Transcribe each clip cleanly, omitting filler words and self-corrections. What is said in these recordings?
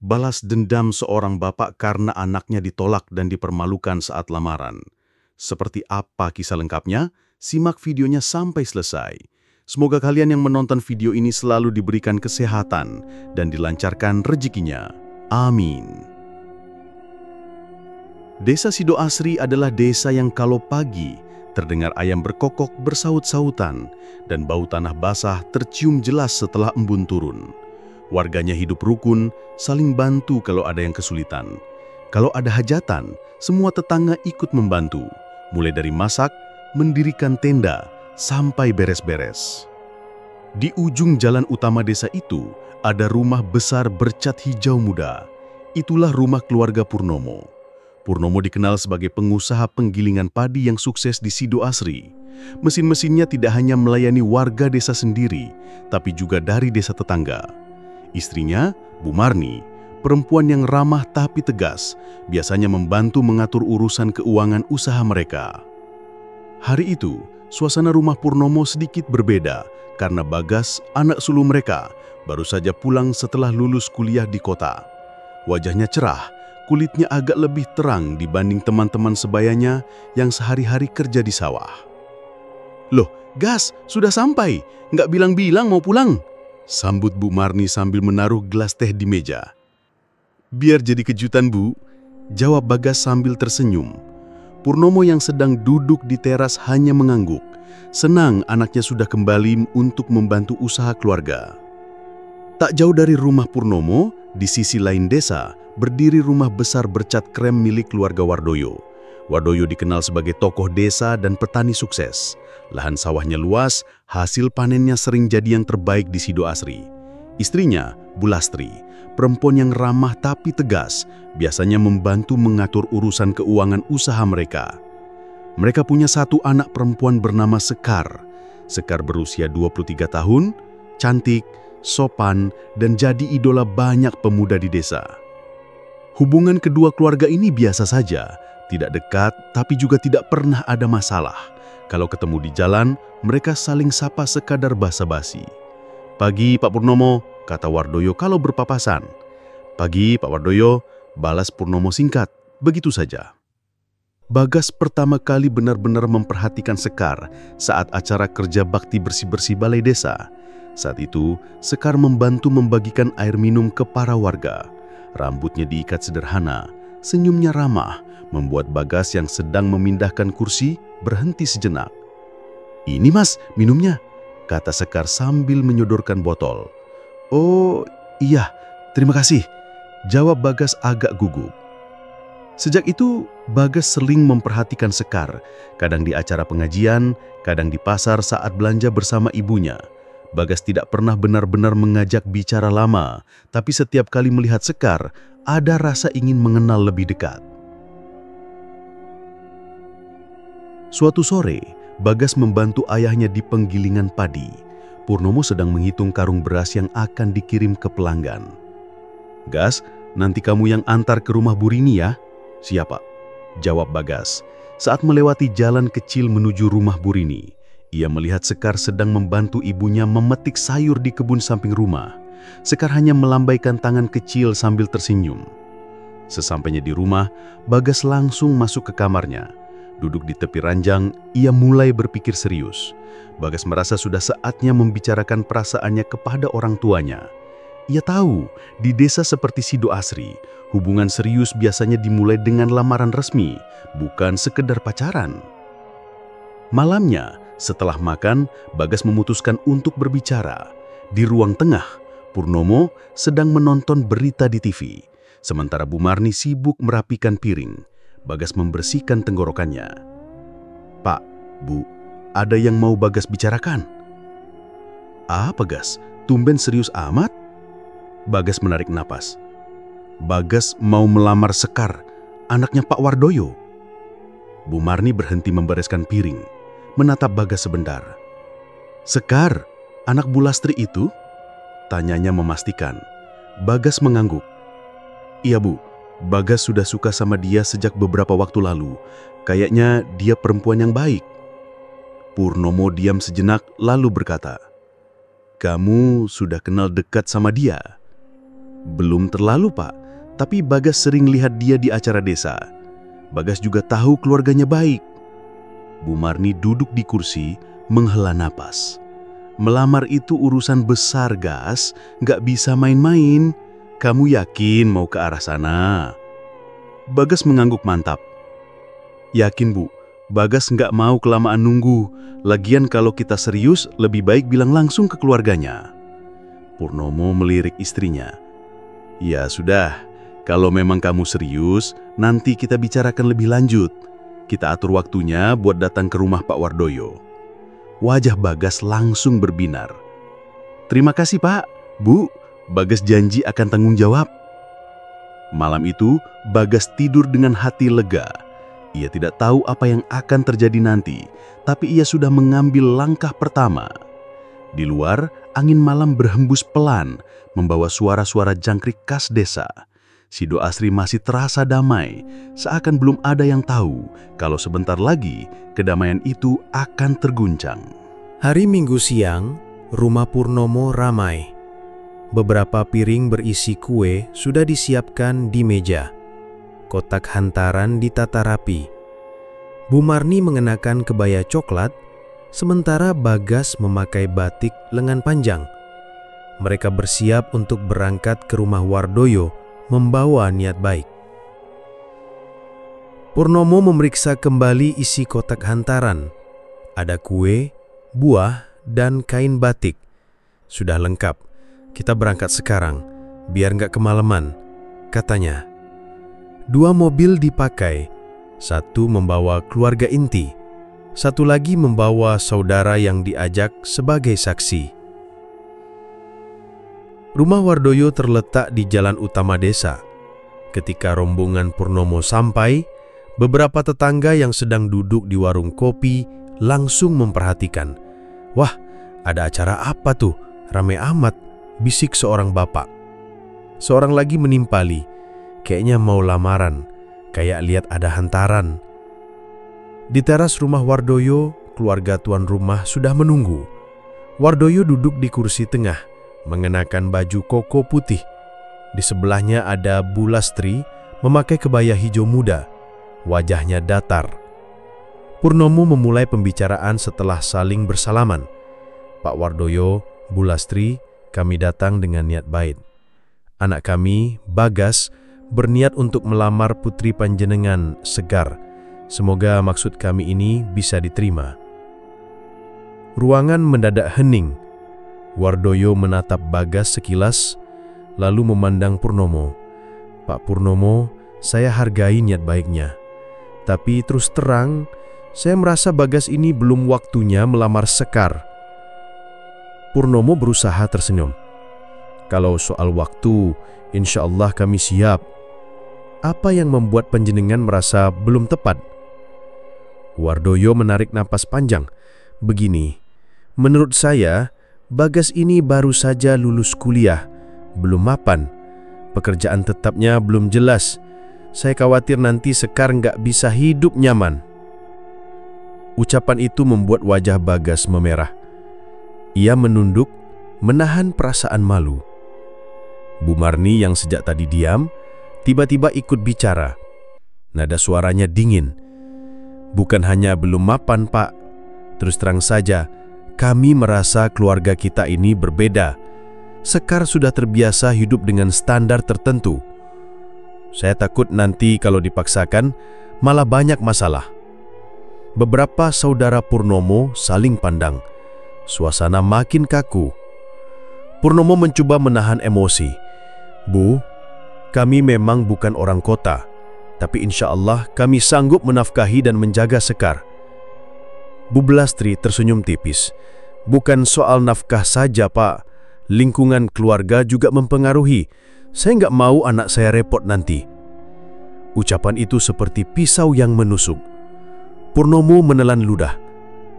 Balas dendam seorang bapak karena anaknya ditolak dan dipermalukan saat lamaran. Seperti apa kisah lengkapnya? Simak videonya sampai selesai. Semoga kalian yang menonton video ini selalu diberikan kesehatan dan dilancarkan rezekinya. Amin. Desa Sidoasri adalah desa yang kalau pagi terdengar ayam berkokok bersaut-sautan dan bau tanah basah tercium jelas setelah embun turun. Warganya hidup rukun, saling bantu kalau ada yang kesulitan. Kalau ada hajatan, semua tetangga ikut membantu, mulai dari masak, mendirikan tenda, sampai beres-beres. Di ujung jalan utama desa itu, ada rumah besar bercat hijau muda. Itulah rumah keluarga Purnomo. Purnomo dikenal sebagai pengusaha penggilingan padi yang sukses di Sidoasri. Mesin-mesinnya tidak hanya melayani warga desa sendiri, tapi juga dari desa tetangga. Istrinya, Bu Marni, perempuan yang ramah tapi tegas, biasanya membantu mengatur urusan keuangan usaha mereka. Hari itu, suasana rumah Purnomo sedikit berbeda karena Bagas, anak sulung mereka, baru saja pulang setelah lulus kuliah di kota. Wajahnya cerah, kulitnya agak lebih terang dibanding teman-teman sebayanya yang sehari-hari kerja di sawah. "Loh, Gas, sudah sampai. Nggak bilang-bilang mau pulang," sambut Bu Marni sambil menaruh gelas teh di meja. "Biar jadi kejutan, Bu," jawab Bagas sambil tersenyum. Purnomo yang sedang duduk di teras hanya mengangguk. Senang anaknya sudah kembali untuk membantu usaha keluarga. Tak jauh dari rumah Purnomo, di sisi lain desa, berdiri rumah besar bercat krem milik keluarga Wardoyo. Wardoyo dikenal sebagai tokoh desa dan petani sukses. Lahan sawahnya luas, hasil panennya sering jadi yang terbaik di Sidoasri. Istrinya, Bu Lastri, perempuan yang ramah tapi tegas, biasanya membantu mengatur urusan keuangan usaha mereka. Mereka punya satu anak perempuan bernama Sekar. Sekar berusia 23 tahun, cantik, sopan, dan jadi idola banyak pemuda di desa. Hubungan kedua keluarga ini biasa saja, tidak dekat tapi juga tidak pernah ada masalah. Kalau ketemu di jalan, mereka saling sapa sekadar basa-basi. "Pagi Pak Purnomo," kata Wardoyo kalau berpapasan. "Pagi Pak Wardoyo," balas Purnomo singkat, begitu saja. Bagas pertama kali benar-benar memperhatikan Sekar saat acara kerja bakti bersih-bersih balai desa. Saat itu, Sekar membantu membagikan air minum ke para warga. Rambutnya diikat sederhana, senyumnya ramah, membuat Bagas yang sedang memindahkan kursi berhenti sejenak. "Ini Mas, minumnya," kata Sekar sambil menyodorkan botol. "Oh iya, terima kasih," jawab Bagas agak gugup. Sejak itu, Bagas sering memperhatikan Sekar, kadang di acara pengajian, kadang di pasar saat belanja bersama ibunya. Bagas tidak pernah benar-benar mengajak bicara lama, tapi setiap kali melihat Sekar, ada rasa ingin mengenal lebih dekat. Suatu sore, Bagas membantu ayahnya di penggilingan padi. Purnomo sedang menghitung karung beras yang akan dikirim ke pelanggan. "Gas, nanti kamu yang antar ke rumah Bu Rini ya?" "Siapa?" jawab Bagas. Saat melewati jalan kecil menuju rumah Bu Rini, ia melihat Sekar sedang membantu ibunya memetik sayur di kebun samping rumah. Sekar hanya melambaikan tangan kecil sambil tersenyum. Sesampainya di rumah, Bagas langsung masuk ke kamarnya. Duduk di tepi ranjang, ia mulai berpikir serius. Bagas merasa sudah saatnya membicarakan perasaannya kepada orang tuanya. Ia tahu, di desa seperti Sidoasri, hubungan serius biasanya dimulai dengan lamaran resmi, bukan sekedar pacaran. Malamnya, setelah makan, Bagas memutuskan untuk berbicara. Di ruang tengah, Purnomo sedang menonton berita di TV. Sementara Bu Marni sibuk merapikan piring. Bagas membersihkan tenggorokannya. "Pak, Bu, ada yang mau Bagas bicarakan." "Apa, Gas? Tumben serius amat?" Bagas menarik napas. "Bagas mau melamar Sekar, anaknya Pak Wardoyo." Bu Marni berhenti membereskan piring, menatap Bagas sebentar. "Sekar, anak Bu Lastri itu?" tanyanya memastikan. Bagas mengangguk. "Iya Bu, Bagas sudah suka sama dia sejak beberapa waktu lalu. Kayaknya dia perempuan yang baik." Purnomo diam sejenak lalu berkata, "Kamu sudah kenal dekat sama dia?" Belum terlalu, Pak. Tapi Bagas sering lihat dia di acara desa. Bagas juga tahu keluarganya baik. Bu Marni duduk di kursi, menghela napas. Melamar itu urusan besar, Gas. Nggak bisa main-main. Kamu yakin mau ke arah sana? Bagas mengangguk mantap. Yakin, Bu. Bagas nggak mau kelamaan nunggu. Lagian kalau kita serius, lebih baik bilang langsung ke keluarganya. Purnomo melirik istrinya. Ya sudah, kalau memang kamu serius, nanti kita bicarakan lebih lanjut. Kita atur waktunya buat datang ke rumah Pak Wardoyo. Wajah Bagas langsung berbinar. Terima kasih, Pak. Bu, Bagas janji akan tanggung jawab. Malam itu, Bagas tidur dengan hati lega. Ia tidak tahu apa yang akan terjadi nanti, tapi ia sudah mengambil langkah pertama. Di luar, angin malam berhembus pelan, membawa suara-suara jangkrik khas desa. Sido Asri masih terasa damai, seakan belum ada yang tahu kalau sebentar lagi kedamaian itu akan terguncang. Hari Minggu siang, rumah Purnomo ramai. Beberapa piring berisi kue sudah disiapkan di meja. Kotak hantaran ditata rapi. Bu Marni mengenakan kebaya coklat, sementara Bagas memakai batik lengan panjang. Mereka bersiap untuk berangkat ke rumah Wardoyo, membawa niat baik. Purnomo memeriksa kembali isi kotak hantaran. Ada kue, buah, dan kain batik. Sudah lengkap. Kita berangkat sekarang, biar nggak kemalaman, katanya. 2 mobil dipakai, satu membawa keluarga inti, satu lagi membawa saudara yang diajak sebagai saksi. Rumah Wardoyo terletak di jalan utama desa. Ketika rombongan Purnomo sampai, beberapa tetangga yang sedang duduk di warung kopi langsung memperhatikan. Wah, ada acara apa tuh? Rame amat, bisik seorang bapak. Seorang lagi menimpali. Kayaknya mau lamaran, kayak lihat ada hantaran. Di teras rumah Wardoyo, keluarga tuan rumah sudah menunggu. Wardoyo duduk di kursi tengah, mengenakan baju koko putih. Di sebelahnya ada Bu Lastri, memakai kebaya hijau muda. Wajahnya datar. Purnomo memulai pembicaraan setelah saling bersalaman. Pak Wardoyo, Bu Lastri, kami datang dengan niat baik. Anak kami, Bagas, berniat untuk melamar putri panjenengan, Segar. Semoga maksud kami ini bisa diterima. Ruangan mendadak hening. Wardoyo menatap Bagas sekilas, lalu memandang Purnomo. Pak Purnomo, saya hargai niat baiknya. Tapi terus terang, saya merasa Bagas ini belum waktunya melamar Sekar. Purnomo berusaha tersenyum. Kalau soal waktu, insya Allah kami siap. Apa yang membuat panjenengan merasa belum tepat? Wardoyo menarik napas panjang. Begini, menurut saya, Bagas ini baru saja lulus kuliah, belum mapan. Pekerjaan tetapnya belum jelas. Saya khawatir nanti Sekar nggak bisa hidup nyaman. Ucapan itu membuat wajah Bagas memerah. Ia menunduk, menahan perasaan malu. Bu Marni yang sejak tadi diam, tiba-tiba ikut bicara. Nada suaranya dingin. Bukan hanya belum mapan, Pak. Terus terang saja, kami merasa keluarga kita ini berbeda. Sekar sudah terbiasa hidup dengan standar tertentu. Saya takut nanti kalau dipaksakan, malah banyak masalah. Beberapa saudara Purnomo saling pandang. Suasana makin kaku. Purnomo mencoba menahan emosi. Bu, kami memang bukan orang kota, tapi insya Allah kami sanggup menafkahi dan menjaga Sekar. Bu Lastri tersenyum tipis. Bukan soal nafkah saja, Pak. Lingkungan keluarga juga mempengaruhi. Saya nggak mau anak saya repot nanti. Ucapan itu seperti pisau yang menusuk. Purnomo menelan ludah.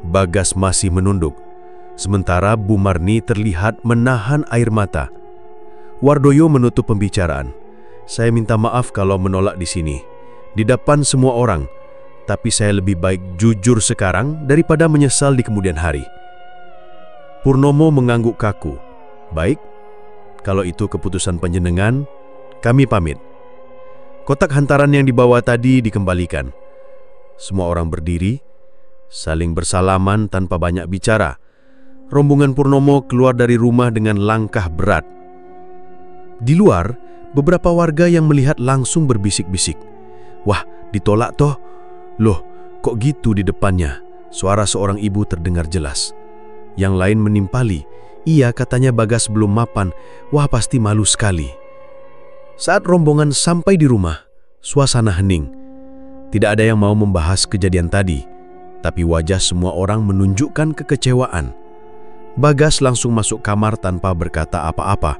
Bagas masih menunduk. Sementara Bu Marni terlihat menahan air mata. Wardoyo menutup pembicaraan. Saya minta maaf kalau menolak di sini, di depan semua orang. Tapi saya lebih baik jujur sekarang daripada menyesal di kemudian hari. Purnomo mengangguk kaku. Baik, Kalau itu keputusan panjenengan, kami pamit. Kotak hantaran yang dibawa tadi dikembalikan. Semua orang berdiri, saling bersalaman tanpa banyak bicara. Rombongan Purnomo keluar dari rumah dengan langkah berat. Di luar, beberapa warga yang melihat langsung berbisik-bisik. Wah, ditolak toh? Loh, kok gitu di depannya? Suara seorang ibu terdengar jelas. Yang lain menimpali. Iya, katanya Bagas belum mapan. Wah, pasti malu sekali. Saat rombongan sampai di rumah, suasana hening. Tidak ada yang mau membahas kejadian tadi, tapi wajah semua orang menunjukkan kekecewaan. Bagas langsung masuk kamar tanpa berkata apa-apa.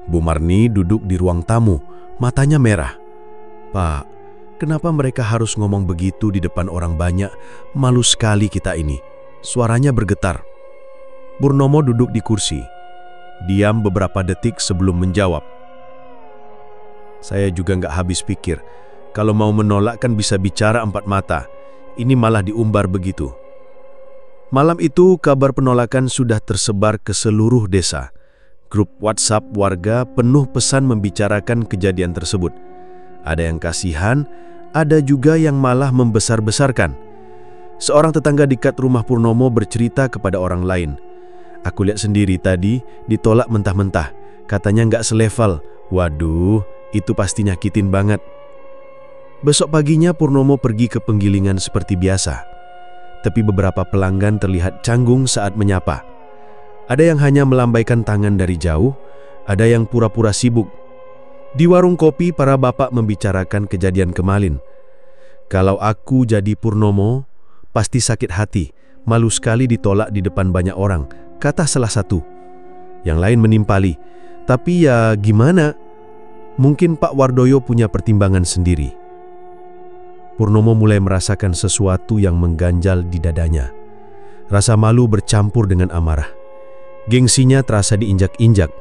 Bu Marni duduk di ruang tamu, matanya merah. Pak, kenapa mereka harus ngomong begitu di depan orang banyak? Malu sekali kita ini. Suaranya bergetar. Purnomo duduk di kursi. Diam beberapa detik sebelum menjawab. Saya juga nggak habis pikir. Kalau mau menolak kan bisa bicara empat mata. Ini malah diumbar begitu. Malam itu kabar penolakan sudah tersebar ke seluruh desa. Grup WhatsApp warga penuh pesan membicarakan kejadian tersebut. Ada yang kasihan, ada juga yang malah membesar-besarkan. Seorang tetangga dekat rumah Purnomo bercerita kepada orang lain. Aku lihat sendiri tadi, ditolak mentah-mentah. Katanya nggak selevel. Waduh, itu pasti nyakitin banget. Besok paginya Purnomo pergi ke penggilingan seperti biasa. Tapi beberapa pelanggan terlihat canggung saat menyapa. Ada yang hanya melambaikan tangan dari jauh, ada yang pura-pura sibuk. Di warung kopi, para bapak membicarakan kejadian kemarin. Kalau aku jadi Purnomo, pasti sakit hati. Malu sekali ditolak di depan banyak orang, kata salah satu. Yang lain menimpali. Tapi ya gimana? Mungkin Pak Wardoyo punya pertimbangan sendiri. Purnomo mulai merasakan sesuatu yang mengganjal di dadanya. Rasa malu bercampur dengan amarah. Gengsinya terasa diinjak-injak.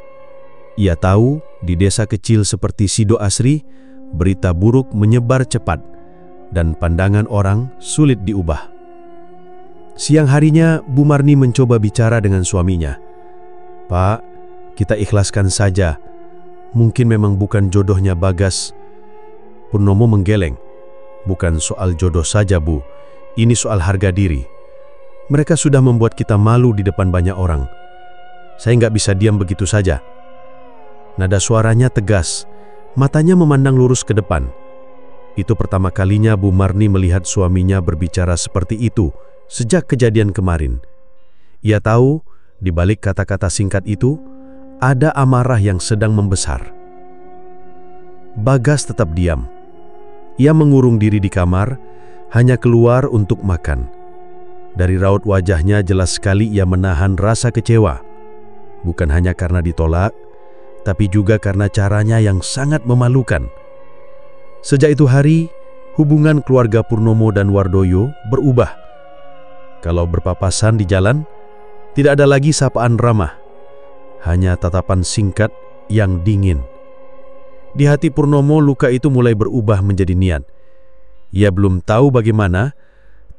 Ia tahu di desa kecil seperti Sido Asri, berita buruk menyebar cepat dan pandangan orang sulit diubah. Siang harinya, Bu Marni mencoba bicara dengan suaminya. Pak, kita ikhlaskan saja. Mungkin memang bukan jodohnya Bagas. Purnomo menggeleng. Bukan soal jodoh saja, Bu. Ini soal harga diri. Mereka sudah membuat kita malu di depan banyak orang. Saya nggak bisa diam begitu saja. Nada suaranya tegas. Matanya memandang lurus ke depan. Itu pertama kalinya Bu Marni melihat suaminya berbicara seperti itu sejak kejadian kemarin. Ia tahu, di balik kata-kata singkat itu, ada amarah yang sedang membesar. Bagas tetap diam. Ia mengurung diri di kamar, hanya keluar untuk makan. Dari raut wajahnya jelas sekali ia menahan rasa kecewa. Bukan hanya karena ditolak, tapi juga karena caranya yang sangat memalukan. Sejak itu hari, hubungan keluarga Purnomo dan Wardoyo berubah. Kalau berpapasan di jalan, tidak ada lagi sapaan ramah. Hanya tatapan singkat yang dingin. Di hati Purnomo luka itu mulai berubah menjadi niat. Ia belum tahu bagaimana,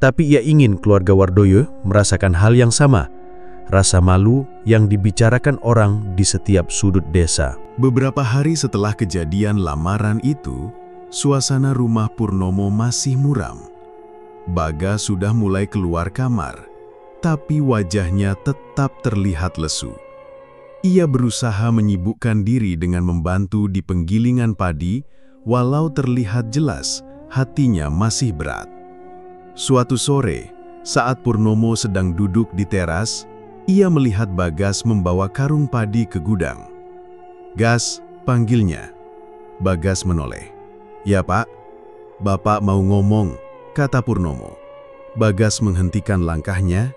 tapi ia ingin keluarga Wardoyo merasakan hal yang sama. Rasa malu yang dibicarakan orang di setiap sudut desa. Beberapa hari setelah kejadian lamaran itu, suasana rumah Purnomo masih muram. Bagas sudah mulai keluar kamar, tapi wajahnya tetap terlihat lesu. Ia berusaha menyibukkan diri dengan membantu di penggilingan padi, walau terlihat jelas hatinya masih berat. Suatu sore, saat Purnomo sedang duduk di teras, ia melihat Bagas membawa karung padi ke gudang. "Gas," panggilnya. Bagas menoleh. "Ya Pak, Bapak mau ngomong," kata Purnomo. Bagas menghentikan langkahnya.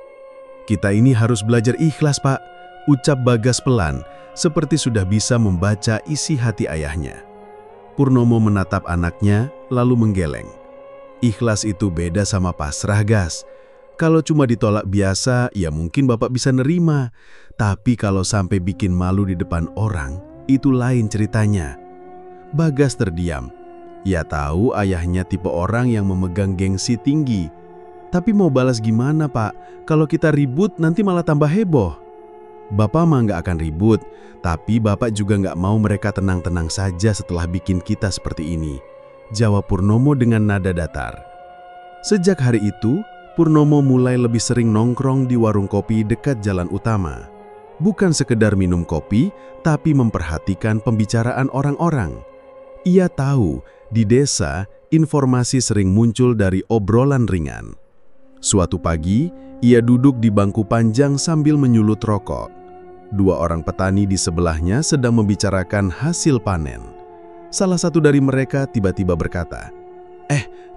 "Kita ini harus belajar ikhlas, Pak," ucap Bagas pelan, seperti sudah bisa membaca isi hati ayahnya. Purnomo menatap anaknya, lalu menggeleng. "Ikhlas itu beda sama pasrah, Gas. Kalau cuma ditolak biasa, ya mungkin Bapak bisa nerima. Tapi kalau sampai bikin malu di depan orang, itu lain ceritanya." Bagas terdiam. Ia tahu ayahnya tipe orang yang memegang gengsi tinggi. Tapi mau balas gimana, Pak? Kalau kita ribut nanti malah tambah heboh. Bapak mah nggak akan ribut, tapi Bapak juga nggak mau mereka tenang-tenang saja setelah bikin kita seperti ini, jawab Purnomo dengan nada datar. Sejak hari itu, Purnomo mulai lebih sering nongkrong di warung kopi dekat jalan utama. Bukan sekedar minum kopi, tapi memperhatikan pembicaraan orang-orang. Ia tahu, di desa, informasi sering muncul dari obrolan ringan. Suatu pagi, ia duduk di bangku panjang sambil menyulut rokok. Dua orang petani di sebelahnya sedang membicarakan hasil panen. Salah satu dari mereka tiba-tiba berkata,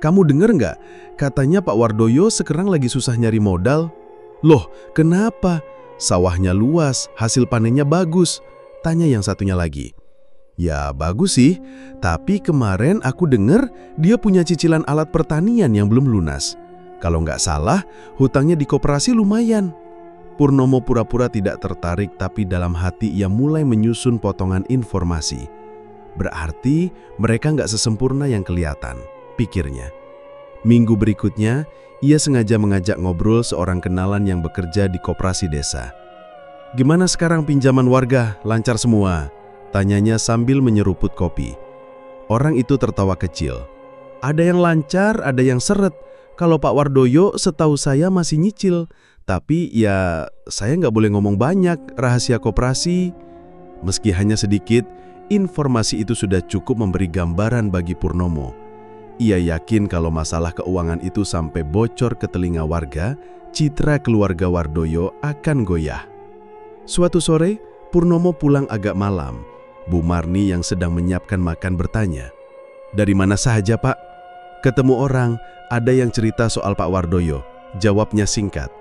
"Kamu dengar nggak? Katanya Pak Wardoyo sekarang lagi susah nyari modal." "Loh, kenapa? Sawahnya luas, hasil panennya bagus," tanya yang satunya lagi. "Ya bagus sih, tapi kemarin aku dengar dia punya cicilan alat pertanian yang belum lunas. Kalau nggak salah, hutangnya di koperasi lumayan." Purnomo pura-pura tidak tertarik, tapi dalam hati ia mulai menyusun potongan informasi. Berarti mereka nggak sesempurna yang kelihatan, pikirnya. Minggu berikutnya, ia sengaja mengajak ngobrol seorang kenalan yang bekerja di koperasi desa. "Gimana sekarang pinjaman warga? Lancar semua?" tanyanya sambil menyeruput kopi. Orang itu tertawa kecil. "Ada yang lancar, ada yang seret. Kalau Pak Wardoyo setahu saya masih nyicil. Tapi ya saya nggak boleh ngomong banyak, rahasia koperasi." Meski hanya sedikit, informasi itu sudah cukup memberi gambaran bagi Purnomo. Ia yakin kalau masalah keuangan itu sampai bocor ke telinga warga, citra keluarga Wardoyo akan goyah. Suatu sore, Purnomo pulang agak malam. Bu Marni yang sedang menyiapkan makan bertanya, "Dari mana saja, Pak?" "Ketemu orang, ada yang cerita soal Pak Wardoyo," jawabnya singkat.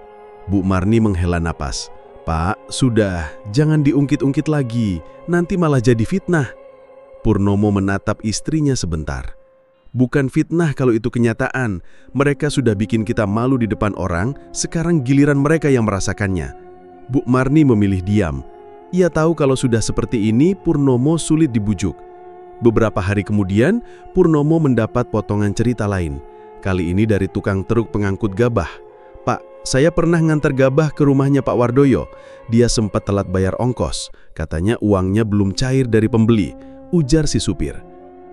Bu Marni menghela napas. "Pak, sudah, jangan diungkit-ungkit lagi, nanti malah jadi fitnah." Purnomo menatap istrinya sebentar. "Bukan fitnah kalau itu kenyataan. Mereka sudah bikin kita malu di depan orang, sekarang giliran mereka yang merasakannya." Bu Marni memilih diam. Ia tahu kalau sudah seperti ini, Purnomo sulit dibujuk. Beberapa hari kemudian, Purnomo mendapat potongan cerita lain. Kali ini dari tukang truk pengangkut gabah. "Pak, saya pernah ngantar gabah ke rumahnya Pak Wardoyo. Dia sempat telat bayar ongkos. Katanya uangnya belum cair dari pembeli," ujar si supir.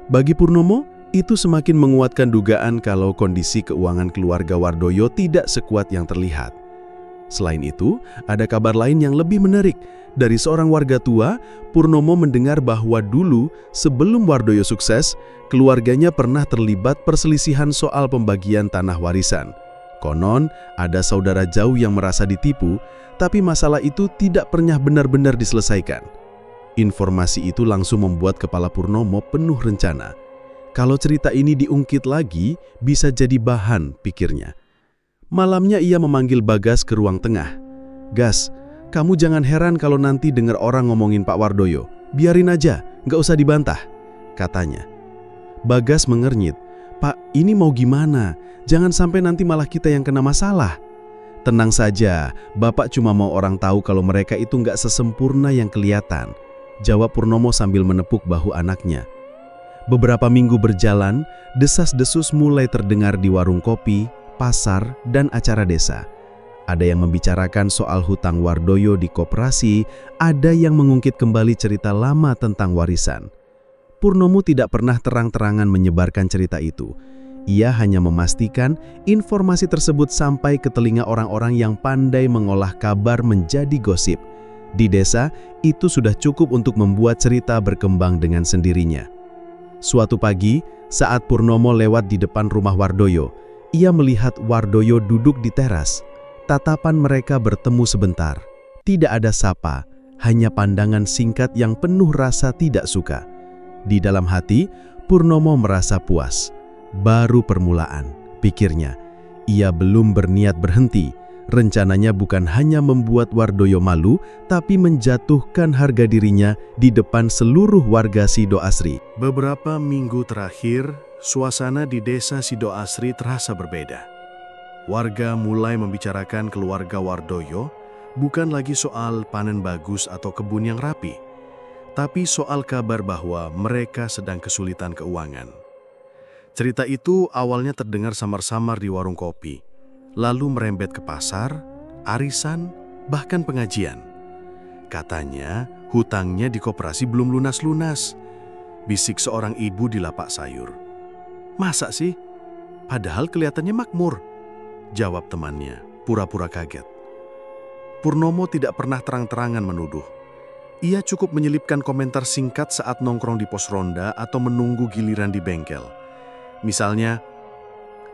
Bagi Purnomo, itu semakin menguatkan dugaan kalau kondisi keuangan keluarga Wardoyo tidak sekuat yang terlihat. Selain itu, ada kabar lain yang lebih menarik. Dari seorang warga tua, Purnomo mendengar bahwa dulu, sebelum Wardoyo sukses, keluarganya pernah terlibat perselisihan soal pembagian tanah warisan. Konon, ada saudara jauh yang merasa ditipu, tapi masalah itu tidak pernah benar-benar diselesaikan. Informasi itu langsung membuat kepala Purnomo penuh rencana. Kalau cerita ini diungkit lagi, bisa jadi bahan, pikirnya. Malamnya ia memanggil Bagas ke ruang tengah. "Gas, kamu jangan heran kalau nanti dengar orang ngomongin Pak Wardoyo. Biarin aja, nggak usah dibantah," katanya. Bagas mengernyit. "Pak, ini mau gimana? Jangan sampai nanti malah kita yang kena masalah." "Tenang saja, Bapak cuma mau orang tahu kalau mereka itu nggak sesempurna yang kelihatan," jawab Purnomo sambil menepuk bahu anaknya. Beberapa minggu berjalan, desas-desus mulai terdengar di warung kopi, pasar, dan acara desa. Ada yang membicarakan soal hutang Wardoyo di koperasi, ada yang mengungkit kembali cerita lama tentang warisan. Purnomo tidak pernah terang-terangan menyebarkan cerita itu. Ia hanya memastikan informasi tersebut sampai ke telinga orang-orang yang pandai mengolah kabar menjadi gosip. Di desa, itu sudah cukup untuk membuat cerita berkembang dengan sendirinya. Suatu pagi, saat Purnomo lewat di depan rumah Wardoyo, ia melihat Wardoyo duduk di teras. Tatapan mereka bertemu sebentar. Tidak ada sapa, hanya pandangan singkat yang penuh rasa tidak suka. Di dalam hati, Purnomo merasa puas. Baru permulaan, pikirnya. Ia belum berniat berhenti. Rencananya bukan hanya membuat Wardoyo malu, tapi menjatuhkan harga dirinya di depan seluruh warga Sido Asri. Beberapa minggu terakhir, suasana di desa Sido Asri terasa berbeda. Warga mulai membicarakan keluarga Wardoyo, bukan lagi soal panen bagus atau kebun yang rapi, tapi soal kabar bahwa mereka sedang kesulitan keuangan. Cerita itu awalnya terdengar samar-samar di warung kopi, lalu merembet ke pasar, arisan, bahkan pengajian. Katanya, hutangnya di koperasi belum lunas-lunas. Bisik seorang ibu di lapak sayur. Masa sih? Padahal kelihatannya makmur, jawab temannya, pura-pura kaget. Purnomo tidak pernah terang-terangan menuduh. Ia cukup menyelipkan komentar singkat saat nongkrong di pos ronda atau menunggu giliran di bengkel. Misalnya,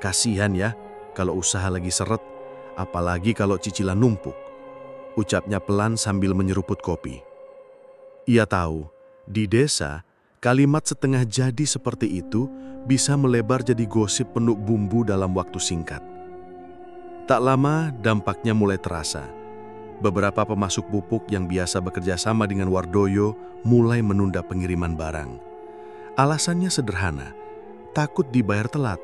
kasihan ya kalau usaha lagi seret, apalagi kalau cicilan numpuk. Ucapnya pelan sambil menyeruput kopi. Ia tahu, di desa, kalimat setengah jadi seperti itu bisa melebar jadi gosip penuh bumbu dalam waktu singkat. Tak lama, dampaknya mulai terasa. Beberapa pemasok pupuk yang biasa bekerja sama dengan Wardoyo mulai menunda pengiriman barang. Alasannya sederhana, takut dibayar telat.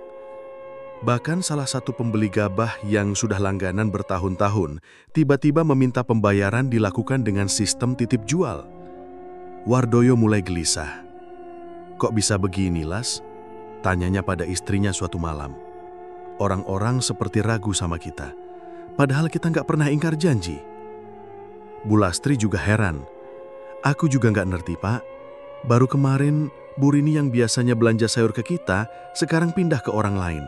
Bahkan salah satu pembeli gabah yang sudah langganan bertahun-tahun tiba-tiba meminta pembayaran dilakukan dengan sistem titip jual. Wardoyo mulai gelisah. Kok bisa begini, Las? Tanyanya pada istrinya suatu malam. Orang-orang seperti ragu sama kita, padahal kita nggak pernah ingkar janji. Bu Lastri juga heran. Aku juga nggak ngerti, Pak. Baru kemarin, Bu Rini yang biasanya belanja sayur ke kita, sekarang pindah ke orang lain.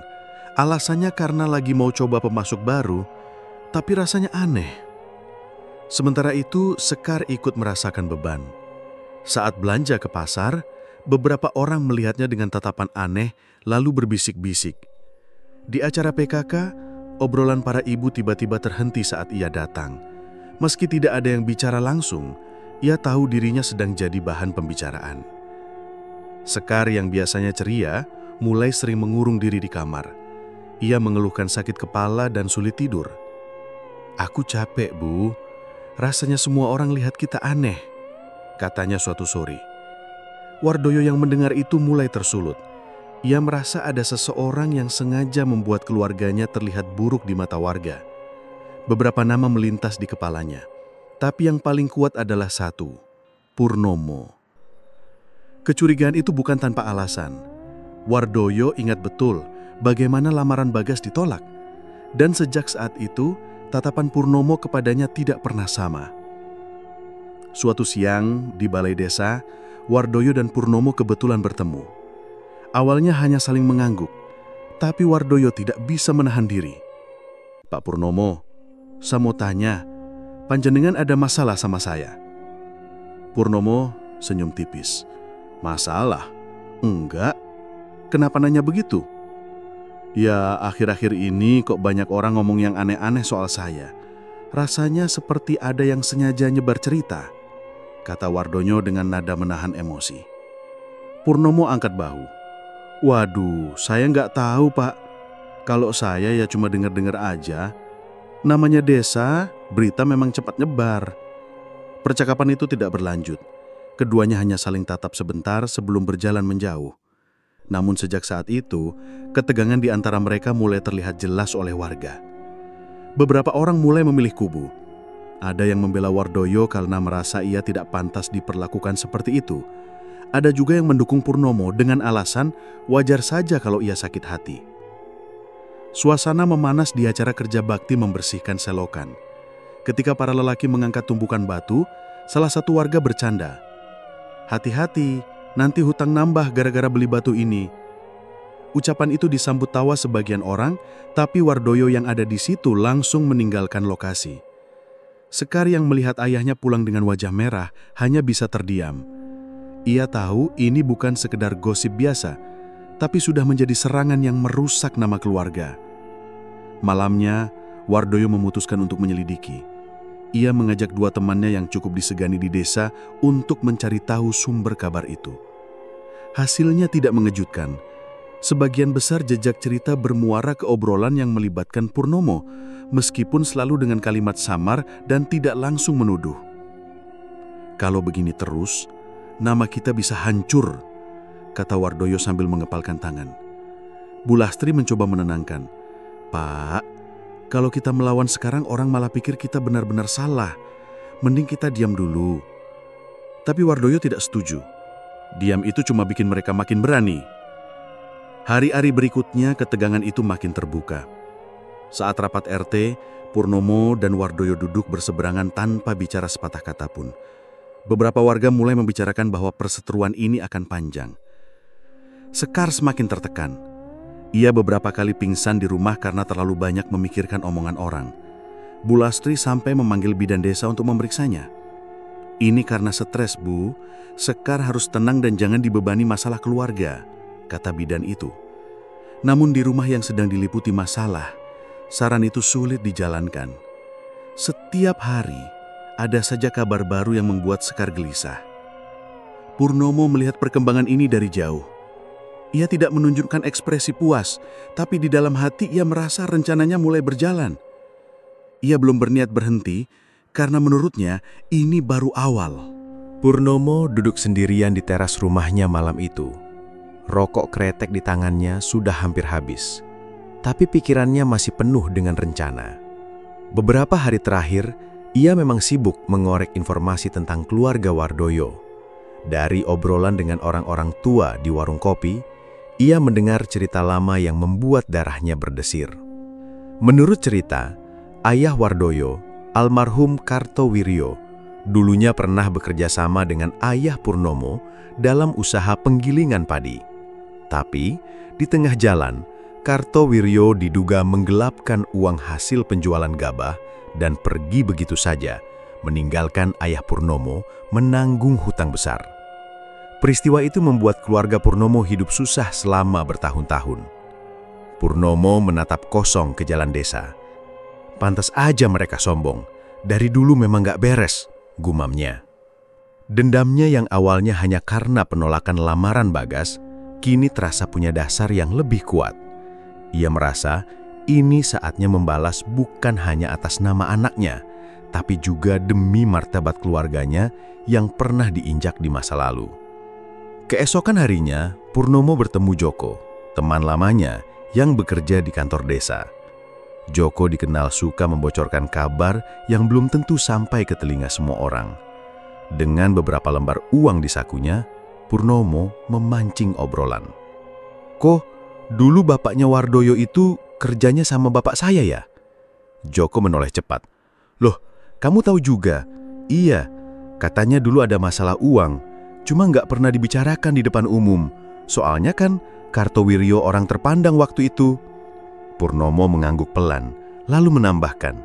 Alasannya karena lagi mau coba pemasok baru, tapi rasanya aneh. Sementara itu, Sekar ikut merasakan beban. Saat belanja ke pasar, beberapa orang melihatnya dengan tatapan aneh, lalu berbisik-bisik. Di acara PKK, obrolan para ibu tiba-tiba terhenti saat ia datang. Meski tidak ada yang bicara langsung, ia tahu dirinya sedang jadi bahan pembicaraan. Sekar yang biasanya ceria, mulai sering mengurung diri di kamar. Ia mengeluhkan sakit kepala dan sulit tidur. Aku capek, Bu. Rasanya semua orang lihat kita aneh, katanya suatu sore. Wardoyo yang mendengar itu mulai tersulut. Ia merasa ada seseorang yang sengaja membuat keluarganya terlihat buruk di mata warga. Beberapa nama melintas di kepalanya, tapi yang paling kuat adalah satu, Purnomo. Kecurigaan itu bukan tanpa alasan. Wardoyo ingat betul bagaimana lamaran Bagas ditolak, dan sejak saat itu, tatapan Purnomo kepadanya tidak pernah sama. Suatu siang di balai desa, Wardoyo dan Purnomo kebetulan bertemu. Awalnya hanya saling mengangguk, tapi Wardoyo tidak bisa menahan diri. Pak Purnomo, saya mau tanya, panjenengan ada masalah sama saya? Purnomo senyum tipis. Masalah? Enggak. Kenapa nanya begitu? Ya, akhir-akhir ini kok banyak orang ngomong yang aneh-aneh soal saya. Rasanya seperti ada yang sengaja nyebar cerita, kata Wardoyo dengan nada menahan emosi. Purnomo angkat bahu. Waduh, saya nggak tahu, Pak. Kalau saya ya cuma dengar-dengar aja. Namanya desa, berita memang cepat nyebar. Percakapan itu tidak berlanjut. Keduanya hanya saling tatap sebentar sebelum berjalan menjauh. Namun sejak saat itu, ketegangan di antara mereka mulai terlihat jelas oleh warga. Beberapa orang mulai memilih kubu. Ada yang membela Wardoyo karena merasa ia tidak pantas diperlakukan seperti itu. Ada juga yang mendukung Purnomo dengan alasan wajar saja kalau ia sakit hati. Suasana memanas di acara kerja bakti membersihkan selokan. Ketika para lelaki mengangkat tumpukan batu, salah satu warga bercanda. Hati-hati, nanti hutang nambah gara-gara beli batu ini. Ucapan itu disambut tawa sebagian orang, tapi Wardoyo yang ada di situ langsung meninggalkan lokasi. Sekar yang melihat ayahnya pulang dengan wajah merah hanya bisa terdiam. Ia tahu ini bukan sekedar gosip biasa, tapi sudah menjadi serangan yang merusak nama keluarga. Malamnya, Wardoyo memutuskan untuk menyelidiki. Ia mengajak dua temannya yang cukup disegani di desa untuk mencari tahu sumber kabar itu. Hasilnya tidak mengejutkan. Sebagian besar jejak cerita bermuara ke obrolan yang melibatkan Purnomo, meskipun selalu dengan kalimat samar dan tidak langsung menuduh. Kalau begini terus, nama kita bisa hancur, kata Wardoyo sambil mengepalkan tangan. Bu Lastri mencoba menenangkan. Pak, kalau kita melawan sekarang orang malah pikir kita benar-benar salah. Mending kita diam dulu. Tapi Wardoyo tidak setuju. Diam itu cuma bikin mereka makin berani. Hari-hari berikutnya ketegangan itu makin terbuka. Saat rapat RT, Purnomo dan Wardoyo duduk berseberangan tanpa bicara sepatah kata pun. Beberapa warga mulai membicarakan bahwa perseteruan ini akan panjang. Sekar semakin tertekan. Ia beberapa kali pingsan di rumah karena terlalu banyak memikirkan omongan orang. Bu Lastri sampai memanggil bidan desa untuk memeriksanya. "Ini karena stres, Bu. Sekar harus tenang dan jangan dibebani masalah keluarga," kata bidan itu. Namun di rumah yang sedang diliputi masalah, saran itu sulit dijalankan. Setiap hari, ada saja kabar baru yang membuat Sekar gelisah. Purnomo melihat perkembangan ini dari jauh. Ia tidak menunjukkan ekspresi puas, tapi di dalam hati ia merasa rencananya mulai berjalan. Ia belum berniat berhenti, karena menurutnya ini baru awal. Purnomo duduk sendirian di teras rumahnya malam itu. Rokok kretek di tangannya sudah hampir habis, tapi pikirannya masih penuh dengan rencana. Beberapa hari terakhir, ia memang sibuk mengorek informasi tentang keluarga Wardoyo. Dari obrolan dengan orang-orang tua di warung kopi, ia mendengar cerita lama yang membuat darahnya berdesir. Menurut cerita, ayah Wardoyo, almarhum Kartowiryo, dulunya pernah bekerja sama dengan ayah Purnomo dalam usaha penggilingan padi. Tapi, di tengah jalan, Kartowiryo diduga menggelapkan uang hasil penjualan gabah dan pergi begitu saja, meninggalkan ayah Purnomo menanggung hutang besar. Peristiwa itu membuat keluarga Purnomo hidup susah selama bertahun-tahun. Purnomo menatap kosong ke jalan desa. "Pantas aja mereka sombong. Dari dulu memang gak beres," gumamnya. Dendamnya yang awalnya hanya karena penolakan lamaran Bagas, kini terasa punya dasar yang lebih kuat. Ia merasa ini saatnya membalas bukan hanya atas nama anaknya, tapi juga demi martabat keluarganya yang pernah diinjak di masa lalu. Keesokan harinya, Purnomo bertemu Joko, teman lamanya yang bekerja di kantor desa. Joko dikenal suka membocorkan kabar yang belum tentu sampai ke telinga semua orang. Dengan beberapa lembar uang di sakunya, Purnomo memancing obrolan. "Kok dulu bapaknya Wardoyo itu kerjanya sama bapak saya ya?" Joko menoleh cepat. "Loh, kamu tahu juga?" "Iya, katanya dulu ada masalah uang. Cuma nggak pernah dibicarakan di depan umum. Soalnya kan Kartowiryo orang terpandang waktu itu." Purnomo mengangguk pelan, lalu menambahkan,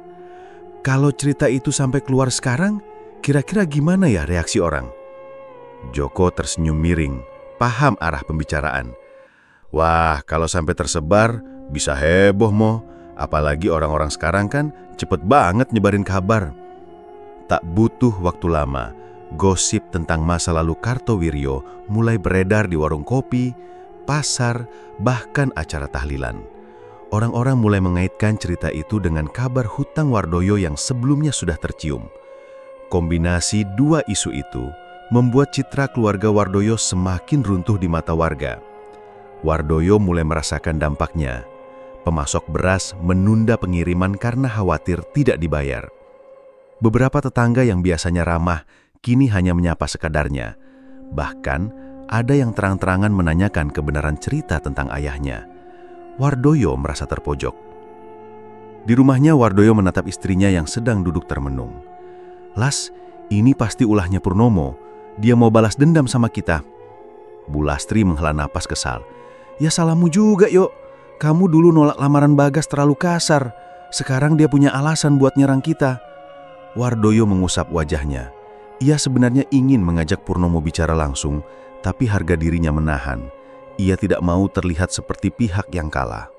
"Kalau cerita itu sampai keluar sekarang, kira-kira gimana ya reaksi orang?" Joko tersenyum miring, paham arah pembicaraan. "Wah, kalau sampai tersebar, bisa heboh mo. Apalagi orang-orang sekarang kan cepet banget nyebarin kabar." Tak butuh waktu lama, gosip tentang masa lalu Kartowiryo mulai beredar di warung kopi, pasar, bahkan acara tahlilan. Orang-orang mulai mengaitkan cerita itu dengan kabar hutang Wardoyo yang sebelumnya sudah tercium. Kombinasi dua isu itu membuat citra keluarga Wardoyo semakin runtuh di mata warga. Wardoyo mulai merasakan dampaknya. Pemasok beras menunda pengiriman karena khawatir tidak dibayar. Beberapa tetangga yang biasanya ramah kini hanya menyapa sekadarnya. Bahkan, ada yang terang-terangan menanyakan kebenaran cerita tentang ayahnya. Wardoyo merasa terpojok. Di rumahnya, Wardoyo menatap istrinya yang sedang duduk termenung. "Las, ini pasti ulahnya Purnomo. Dia mau balas dendam sama kita." Bu Lastri menghela napas kesal. "Ya salahmu juga, Yok. Kamu dulu nolak lamaran Bagas terlalu kasar. Sekarang dia punya alasan buat nyerang kita." Wardoyo mengusap wajahnya. Ia sebenarnya ingin mengajak Purnomo bicara langsung, tapi harga dirinya menahan. Ia tidak mau terlihat seperti pihak yang kalah.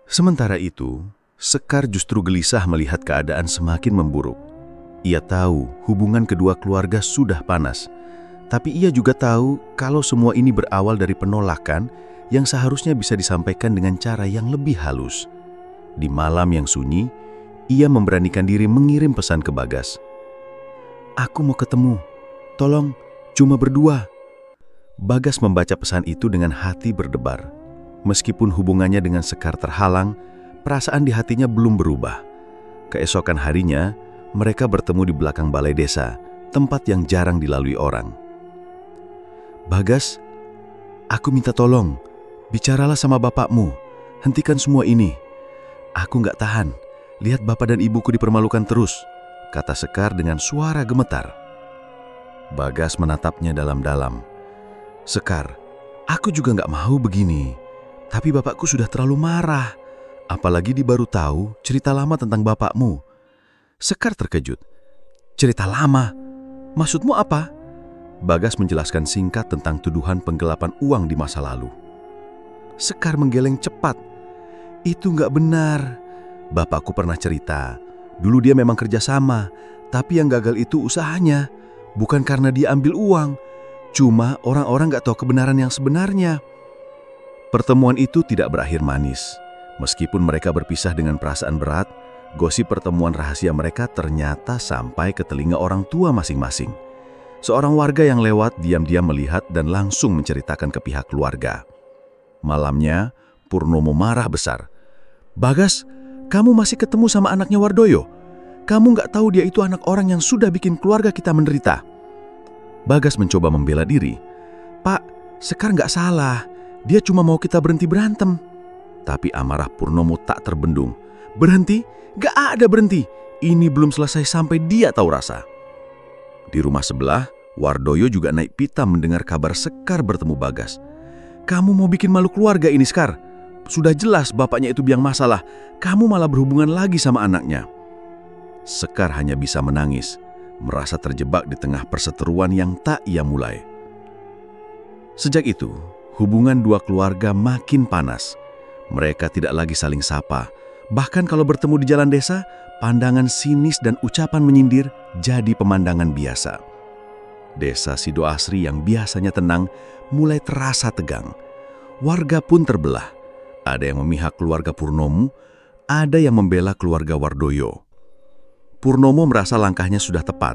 Sementara itu, Sekar justru gelisah melihat keadaan semakin memburuk. Ia tahu hubungan kedua keluarga sudah panas, tapi ia juga tahu kalau semua ini berawal dari penolakan yang seharusnya bisa disampaikan dengan cara yang lebih halus. Di malam yang sunyi, ia memberanikan diri mengirim pesan ke Bagas. "Aku mau ketemu. Tolong, cuma berdua." Bagas membaca pesan itu dengan hati berdebar. Meskipun hubungannya dengan Sekar terhalang, perasaan di hatinya belum berubah. Keesokan harinya, mereka bertemu di belakang balai desa, tempat yang jarang dilalui orang. "Bagas, aku minta tolong. Bicaralah sama bapakmu. Hentikan semua ini. Aku nggak tahan. lihat bapak dan ibuku dipermalukan terus, kata Sekar dengan suara gemetar. Bagas menatapnya dalam-dalam. Sekar, aku juga nggak mau begini. Tapi bapakku sudah terlalu marah. Apalagi dia baru tahu cerita lama tentang bapakmu. Sekar terkejut. Cerita lama? Maksudmu apa? Bagas menjelaskan singkat tentang tuduhan penggelapan uang di masa lalu. Sekar menggeleng cepat. Itu nggak benar. Bapakku pernah cerita. Dulu dia memang kerjasama, tapi yang gagal itu usahanya. Bukan karena dia ambil uang. Cuma orang-orang nggak tahu kebenaran yang sebenarnya. Pertemuan itu tidak berakhir manis. Meskipun mereka berpisah dengan perasaan berat, gosip pertemuan rahasia mereka ternyata sampai ke telinga orang tua masing-masing. Seorang warga yang lewat diam-diam melihat dan langsung menceritakan ke pihak keluarga. Malamnya, Purnomo marah besar. Bagas, kamu masih ketemu sama anaknya Wardoyo? Kamu nggak tahu dia itu anak orang yang sudah bikin keluarga kita menderita. Bagas mencoba membela diri. Pak, Sekar nggak salah. Dia cuma mau kita berhenti berantem. Tapi amarah Purnomo tak terbendung. Berhenti? Nggak ada berhenti. Ini belum selesai sampai dia tahu rasa. Di rumah sebelah, Wardoyo juga naik pitam mendengar kabar Sekar bertemu Bagas. Kamu mau bikin malu keluarga ini, Sekar? Sudah jelas bapaknya itu biang masalah. Kamu malah berhubungan lagi sama anaknya. Sekar hanya bisa menangis, merasa terjebak di tengah perseteruan yang tak ia mulai. Sejak itu, hubungan dua keluarga makin panas. Mereka tidak lagi saling sapa. Bahkan kalau bertemu di jalan desa, pandangan sinis dan ucapan menyindir jadi pemandangan biasa. Desa Sidoasri yang biasanya tenang mulai terasa tegang. Warga pun terbelah. Ada yang memihak keluarga Purnomo, ada yang membela keluarga Wardoyo. Purnomo merasa langkahnya sudah tepat,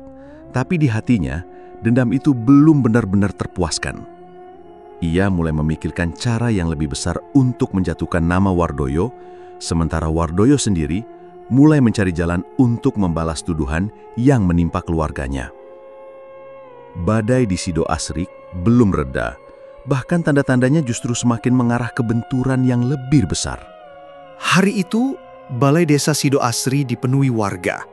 tapi di hatinya, dendam itu belum benar-benar terpuaskan. Ia mulai memikirkan cara yang lebih besar untuk menjatuhkan nama Wardoyo, sementara Wardoyo sendiri mulai mencari jalan untuk membalas tuduhan yang menimpa keluarganya. Badai di Sidoasri belum reda, bahkan tanda-tandanya justru semakin mengarah ke benturan yang lebih besar. Hari itu, Balai Desa Sidoasri dipenuhi warga.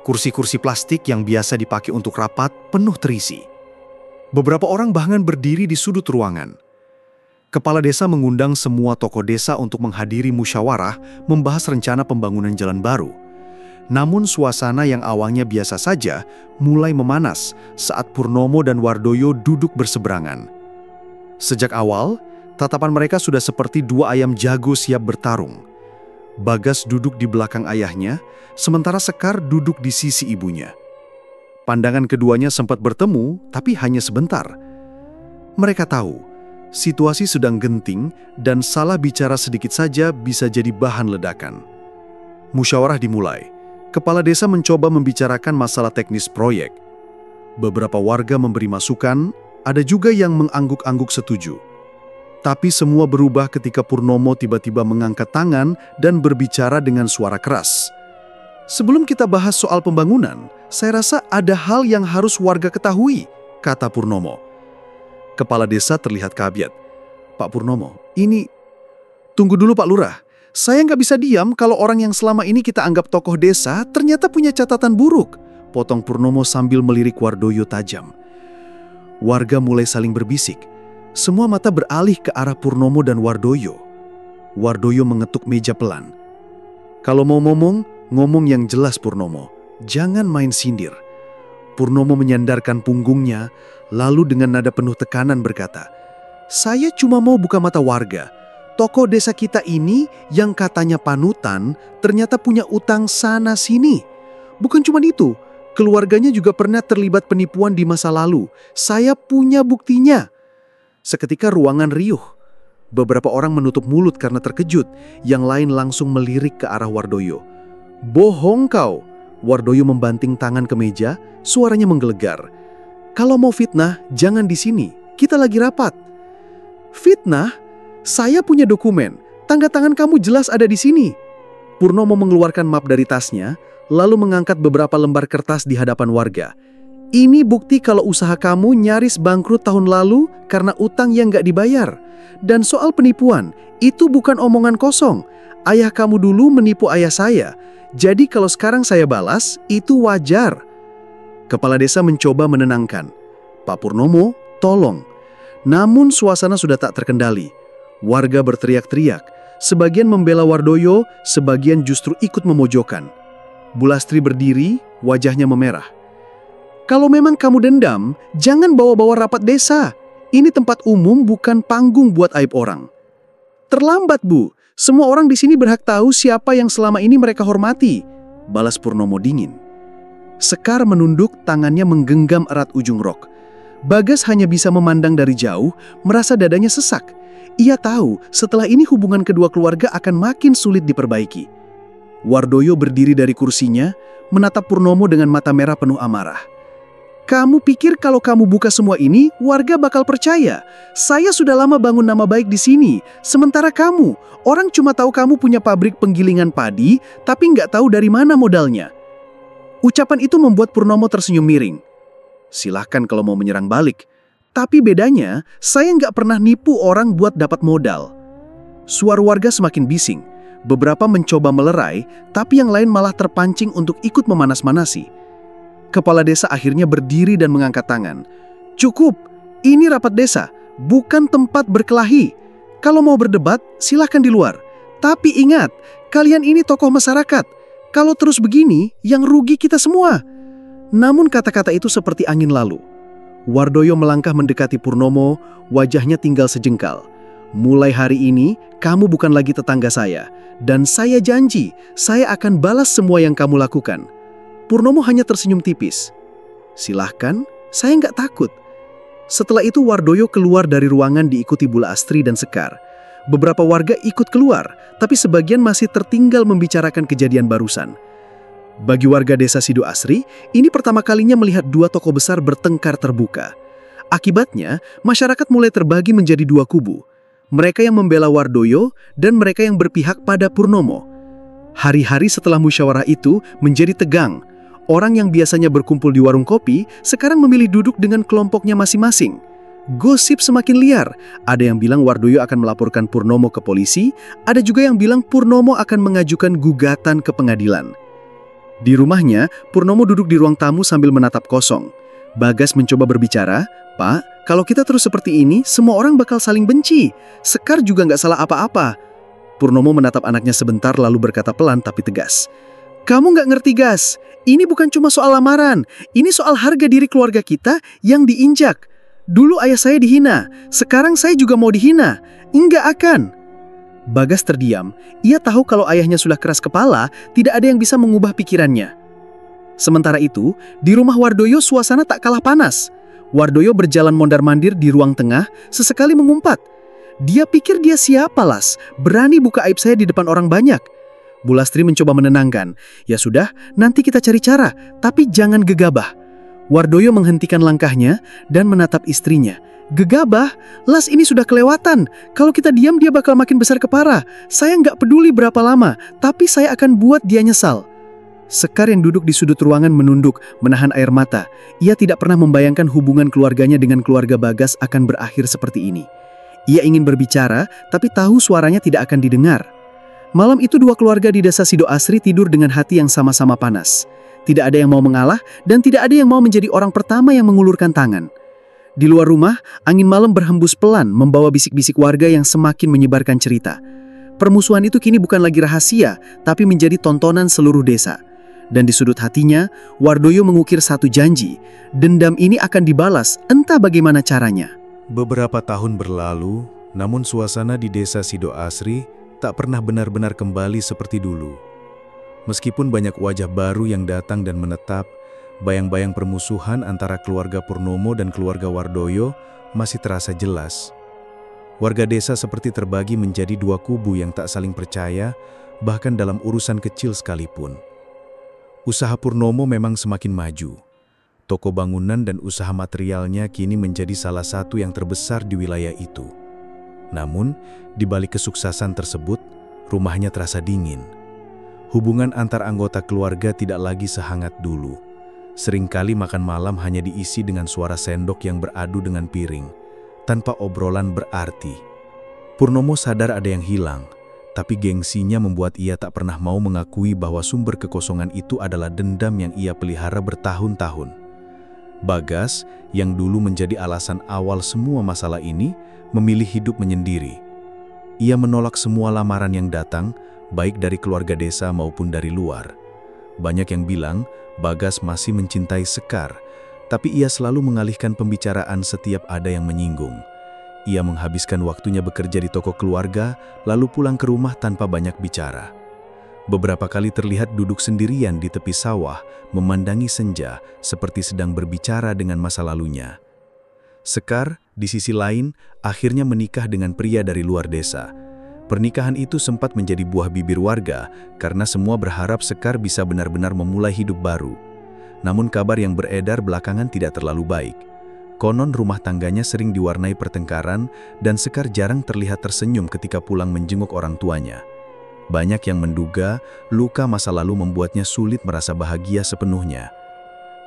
Kursi-kursi plastik yang biasa dipakai untuk rapat penuh terisi. Beberapa orang bahkan berdiri di sudut ruangan. Kepala desa mengundang semua tokoh desa untuk menghadiri musyawarah membahas rencana pembangunan jalan baru. Namun suasana yang awalnya biasa saja mulai memanas saat Purnomo dan Wardoyo duduk berseberangan. Sejak awal, tatapan mereka sudah seperti dua ayam jago siap bertarung. Bagas duduk di belakang ayahnya, sementara Sekar duduk di sisi ibunya. Pandangan keduanya sempat bertemu, tapi hanya sebentar. Mereka tahu, situasi sedang genting dan salah bicara sedikit saja bisa jadi bahan ledakan. Musyawarah dimulai. Kepala desa mencoba membicarakan masalah teknis proyek. Beberapa warga memberi masukan, ada juga yang mengangguk-angguk setuju. Tapi semua berubah ketika Purnomo tiba-tiba mengangkat tangan dan berbicara dengan suara keras. Sebelum kita bahas soal pembangunan, saya rasa ada hal yang harus warga ketahui, kata Purnomo. Kepala desa terlihat kaget. Pak Purnomo, ini... Tunggu dulu Pak Lurah, saya nggak bisa diam kalau orang yang selama ini kita anggap tokoh desa ternyata punya catatan buruk, potong Purnomo sambil melirik Wardoyo tajam. Warga mulai saling berbisik. Semua mata beralih ke arah Purnomo dan Wardoyo. Wardoyo mengetuk meja pelan. Kalau mau ngomong, ngomong yang jelas Purnomo. Jangan main sindir. Purnomo menyandarkan punggungnya, lalu dengan nada penuh tekanan berkata, saya cuma mau buka mata warga. Tokoh desa kita ini yang katanya panutan ternyata punya utang sana sini. Bukan cuma itu, keluarganya juga pernah terlibat penipuan di masa lalu. Saya punya buktinya. Seketika ruangan riuh. Beberapa orang menutup mulut karena terkejut, yang lain langsung melirik ke arah Wardoyo. Bohong kau! Wardoyo membanting tangan ke meja, suaranya menggelegar. Kalau mau fitnah, jangan di sini. Kita lagi rapat. Fitnah? Saya punya dokumen. Tanda tangan kamu jelas ada di sini. Purnomo mengeluarkan map dari tasnya, lalu mengangkat beberapa lembar kertas di hadapan warga. Ini bukti kalau usaha kamu nyaris bangkrut tahun lalu karena utang yang nggak dibayar. Dan soal penipuan, itu bukan omongan kosong. Ayah kamu dulu menipu ayah saya, jadi kalau sekarang saya balas, itu wajar. Kepala desa mencoba menenangkan. Pak Purnomo, tolong. Namun suasana sudah tak terkendali. Warga berteriak-teriak. Sebagian membela Wardoyo, sebagian justru ikut memojokkan. Bulastri berdiri, wajahnya memerah. Kalau memang kamu dendam, jangan bawa-bawa rapat desa. Ini tempat umum, bukan panggung buat aib orang. Terlambat, Bu. Semua orang di sini berhak tahu siapa yang selama ini mereka hormati. Balas Purnomo dingin. Sekar menunduk, tangannya menggenggam erat ujung rok. Bagas hanya bisa memandang dari jauh, merasa dadanya sesak. Ia tahu setelah ini hubungan kedua keluarga akan makin sulit diperbaiki. Wardoyo berdiri dari kursinya, menatap Purnomo dengan mata merah penuh amarah. Kamu pikir kalau kamu buka semua ini, warga bakal percaya? Saya sudah lama bangun nama baik di sini. Sementara kamu, orang cuma tahu kamu punya pabrik penggilingan padi, tapi nggak tahu dari mana modalnya. Ucapan itu membuat Purnomo tersenyum miring. Silahkan kalau mau menyerang balik. Tapi bedanya, saya nggak pernah nipu orang buat dapat modal. Suara warga semakin bising. Beberapa mencoba melerai, tapi yang lain malah terpancing untuk ikut memanas-manasi. Kepala desa akhirnya berdiri dan mengangkat tangan. Cukup, ini rapat desa, bukan tempat berkelahi. Kalau mau berdebat, silahkan di luar. Tapi ingat, kalian ini tokoh masyarakat. Kalau terus begini, yang rugi kita semua. Namun kata-kata itu seperti angin lalu. Wardoyo melangkah mendekati Purnomo, wajahnya tinggal sejengkal. Mulai hari ini, kamu bukan lagi tetangga saya. Dan saya janji, saya akan balas semua yang kamu lakukan. Purnomo hanya tersenyum tipis. Silahkan, saya nggak takut. Setelah itu Wardoyo keluar dari ruangan diikuti Bula Astri dan Sekar. Beberapa warga ikut keluar, tapi sebagian masih tertinggal membicarakan kejadian barusan. Bagi warga desa Sido Asri, ini pertama kalinya melihat dua tokoh besar bertengkar terbuka. Akibatnya, masyarakat mulai terbagi menjadi dua kubu. Mereka yang membela Wardoyo dan mereka yang berpihak pada Purnomo. Hari-hari setelah musyawarah itu menjadi tegang. Orang yang biasanya berkumpul di warung kopi, sekarang memilih duduk dengan kelompoknya masing-masing. Gosip semakin liar. Ada yang bilang Wardoyo akan melaporkan Purnomo ke polisi, ada juga yang bilang Purnomo akan mengajukan gugatan ke pengadilan. Di rumahnya, Purnomo duduk di ruang tamu sambil menatap kosong. Bagas mencoba berbicara, Pak, kalau kita terus seperti ini, semua orang bakal saling benci. Sekar juga nggak salah apa-apa. Purnomo menatap anaknya sebentar lalu berkata pelan tapi tegas. Kamu nggak ngerti, Gas. Ini bukan cuma soal lamaran. Ini soal harga diri keluarga kita yang diinjak. Dulu ayah saya dihina, sekarang saya juga mau dihina. Enggak akan. Bagas terdiam. Ia tahu kalau ayahnya sudah keras kepala, tidak ada yang bisa mengubah pikirannya. Sementara itu, di rumah Wardoyo suasana tak kalah panas. Wardoyo berjalan mondar-mandir di ruang tengah, sesekali mengumpat. Dia pikir dia siapa, Las? Berani buka aib saya di depan orang banyak. Bulastri mencoba menenangkan. Ya sudah, nanti kita cari cara, tapi jangan gegabah. Wardoyo menghentikan langkahnya dan menatap istrinya. Gegabah? Las, ini sudah kelewatan. Kalau kita diam dia bakal makin besar kepala. Saya nggak peduli berapa lama, tapi saya akan buat dia nyesal. Sekar yang duduk di sudut ruangan menunduk, menahan air mata. Ia tidak pernah membayangkan hubungan keluarganya dengan keluarga Bagas akan berakhir seperti ini. Ia ingin berbicara, tapi tahu suaranya tidak akan didengar. Malam itu dua keluarga di desa Sido Asri tidur dengan hati yang sama-sama panas. Tidak ada yang mau mengalah dan tidak ada yang mau menjadi orang pertama yang mengulurkan tangan. Di luar rumah, angin malam berhembus pelan membawa bisik-bisik warga yang semakin menyebarkan cerita. Permusuhan itu kini bukan lagi rahasia, tapi menjadi tontonan seluruh desa. Dan di sudut hatinya, Wardoyo mengukir satu janji. Dendam ini akan dibalas, entah bagaimana caranya. Beberapa tahun berlalu, namun suasana di desa Sido Asri tak pernah benar-benar kembali seperti dulu. Meskipun banyak wajah baru yang datang dan menetap, bayang-bayang permusuhan antara keluarga Purnomo dan keluarga Wardoyo masih terasa jelas. Warga desa seperti terbagi menjadi dua kubu yang tak saling percaya, bahkan dalam urusan kecil sekalipun. Usaha Purnomo memang semakin maju. Toko bangunan dan usaha materialnya kini menjadi salah satu yang terbesar di wilayah itu. Namun, di balik kesuksesan tersebut, rumahnya terasa dingin. Hubungan antar anggota keluarga tidak lagi sehangat dulu. Seringkali makan malam hanya diisi dengan suara sendok yang beradu dengan piring, tanpa obrolan berarti. Purnomo sadar ada yang hilang, Tapi gengsinya membuat ia tak pernah mau mengakui bahwa sumber kekosongan itu adalah dendam yang ia pelihara bertahun-tahun. Bagas, yang dulu menjadi alasan awal semua masalah ini, memilih hidup menyendiri. Ia menolak semua lamaran yang datang, baik dari keluarga desa maupun dari luar. Banyak yang bilang Bagas masih mencintai Sekar, tapi ia selalu mengalihkan pembicaraan setiap ada yang menyinggung. Ia menghabiskan waktunya bekerja di toko keluarga, lalu pulang ke rumah tanpa banyak bicara. Beberapa kali terlihat duduk sendirian di tepi sawah, memandangi senja, seperti sedang berbicara dengan masa lalunya. Sekar, di sisi lain, akhirnya menikah dengan pria dari luar desa. Pernikahan itu sempat menjadi buah bibir warga, karena semua berharap Sekar bisa benar-benar memulai hidup baru. Namun kabar yang beredar belakangan tidak terlalu baik. Konon rumah tangganya sering diwarnai pertengkaran, dan Sekar jarang terlihat tersenyum ketika pulang menjenguk orang tuanya. Banyak yang menduga luka masa lalu membuatnya sulit merasa bahagia sepenuhnya.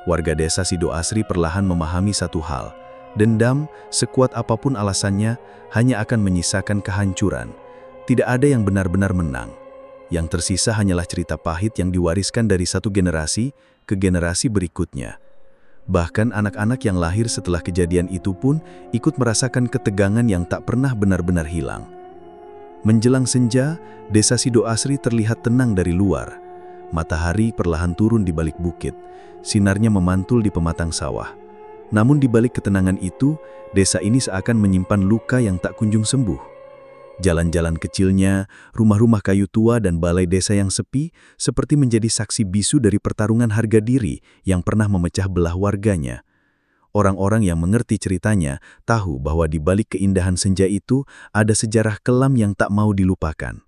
Warga desa Sidoasri perlahan memahami satu hal: dendam, sekuat apapun alasannya, hanya akan menyisakan kehancuran. Tidak ada yang benar-benar menang. Yang tersisa hanyalah cerita pahit yang diwariskan dari satu generasi ke generasi berikutnya. Bahkan anak-anak yang lahir setelah kejadian itu pun ikut merasakan ketegangan yang tak pernah benar-benar hilang. Menjelang senja, desa Sidoasri terlihat tenang dari luar. Matahari perlahan turun di balik bukit, sinarnya memantul di pematang sawah. Namun di balik ketenangan itu, desa ini seakan menyimpan luka yang tak kunjung sembuh. Jalan-jalan kecilnya, rumah-rumah kayu tua dan balai desa yang sepi seperti menjadi saksi bisu dari pertarungan harga diri yang pernah memecah belah warganya. Orang-orang yang mengerti ceritanya tahu bahwa di balik keindahan senja itu ada sejarah kelam yang tak mau dilupakan.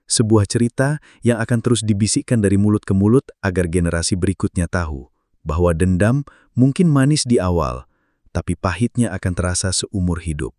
Sebuah cerita yang akan terus dibisikkan dari mulut ke mulut agar generasi berikutnya tahu bahwa dendam mungkin manis di awal, tapi pahitnya akan terasa seumur hidup.